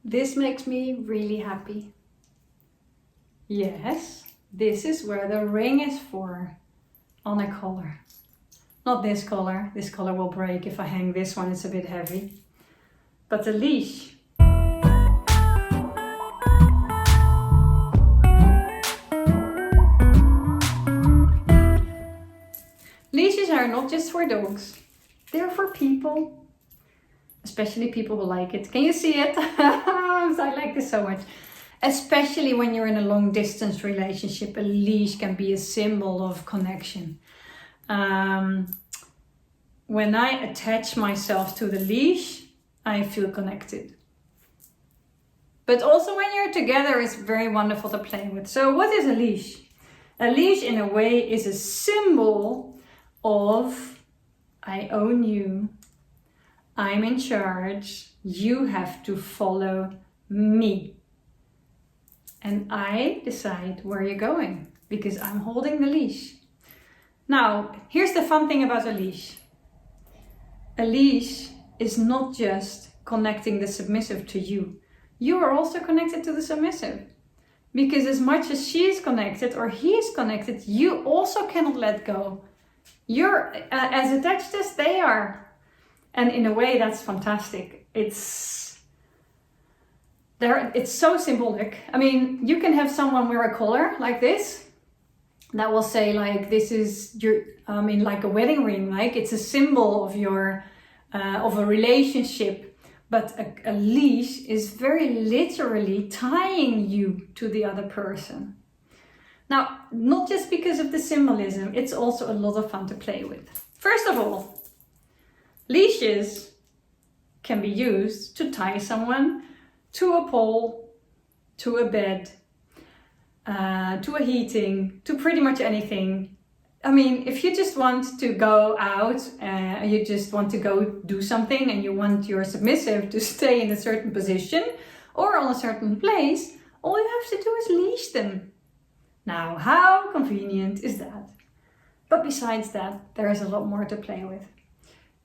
This makes me really happy. Yes, this is where the ring is for on a collar. Not this collar. This collar will break if I hang this one, it's a bit heavy. But the leash. Leashes are not just for dogs. They're for people. Especially people who like it. Can you see it? I like this so much. Especially when you're in a long distance relationship, a leash can be a symbol of connection. When I attach myself to the leash, I feel connected. But also when you're together, it's very wonderful to play with. So what is a leash? A leash in a way is a symbol of I own you, I'm in charge, you have to follow me. And I decide where you're going because I'm holding the leash. Now, here's the fun thing about a leash. A leash is not just connecting the submissive to you. You are also connected to the submissive. Because as much as she is connected or he is connected, you also cannot let go. You're as attached as they are. And in a way, that's fantastic. It's so symbolic. I mean, you can have someone wear a collar like this. That will say like, this is your, like a wedding ring, like it's a symbol of your, of a relationship. But a leash is very literally tying you to the other person. Now, not just because of the symbolism, it's also a lot of fun to play with. First of all, leashes can be used to tie someone to a pole, to a bed, to a heating, to pretty much anything. I mean, if you just want to go out, you just want to go do something and you want your submissive to stay in a certain position or on a certain place, all you have to do is leash them. Now, how convenient is that? But besides that, there is a lot more to play with.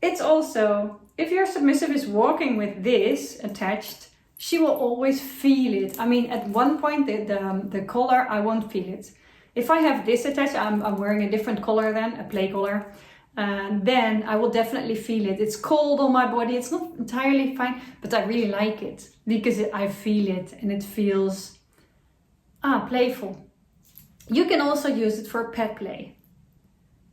It's also, if your submissive is walking with this attached, she will always feel it. I mean, at one point, the collar, I won't feel it. If I have this attached, I'm wearing a different collar then, a play collar, then I will definitely feel it. It's cold on my body, it's not entirely fine, but I really like it because I feel it and it feels playful. You can also use it for pet play.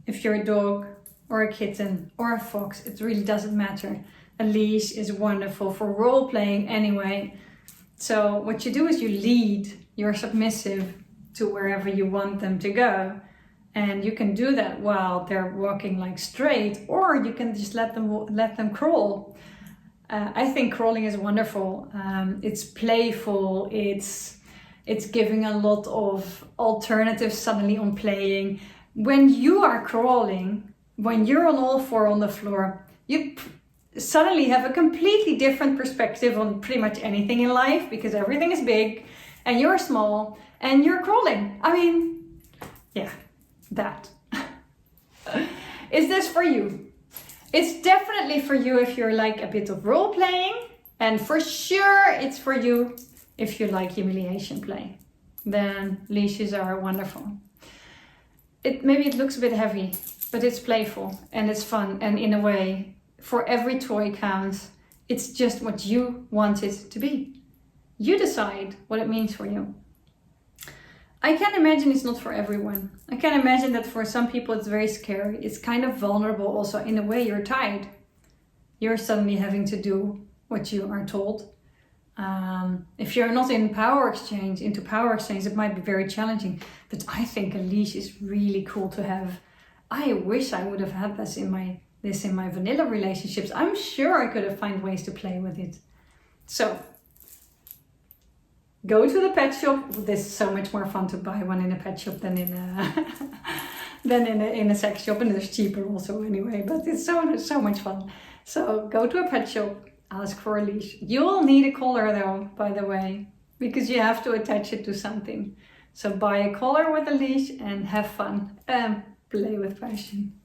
If you're a dog or a kitten or a fox, it really doesn't matter. A leash is wonderful for role playing anyway. So what you do is you lead your submissive to wherever you want them to go. And you can do that while they're walking like straight, or you can just let them crawl. I think crawling is wonderful. It's playful. It's giving a lot of alternatives suddenly on playing. When you are crawling, when you're on all four on the floor, you suddenly have a completely different perspective on pretty much anything in life because everything is big and you're small and you're crawling. I mean, yeah, that. Is this for you? It's definitely for you if you're like a bit of role playing, and for sure it's for you if you like humiliation play. Then leashes are wonderful. Maybe it looks a bit heavy, but it's playful and it's fun, and in a way, for every toy counts. It's just what you want it to be. You decide what it means for you. I can imagine it's not for everyone. I can imagine that for some people it's very scary. It's kind of vulnerable also. In a way, you're tied. You're suddenly having to do what you are told. If you're not into power exchange, it might be very challenging. But I think a leash is really cool to have. I wish I would have had this in my vanilla relationships. I'm sure I could have found ways to play with it. So, go to the pet shop. This is so much more fun to buy one in a pet shop than in a sex shop, and it's cheaper also anyway. But it's so much fun. So go to a pet shop. Ask for a leash. You'll need a collar though, by the way, because you have to attach it to something. So buy a collar with a leash and have fun. Play with passion.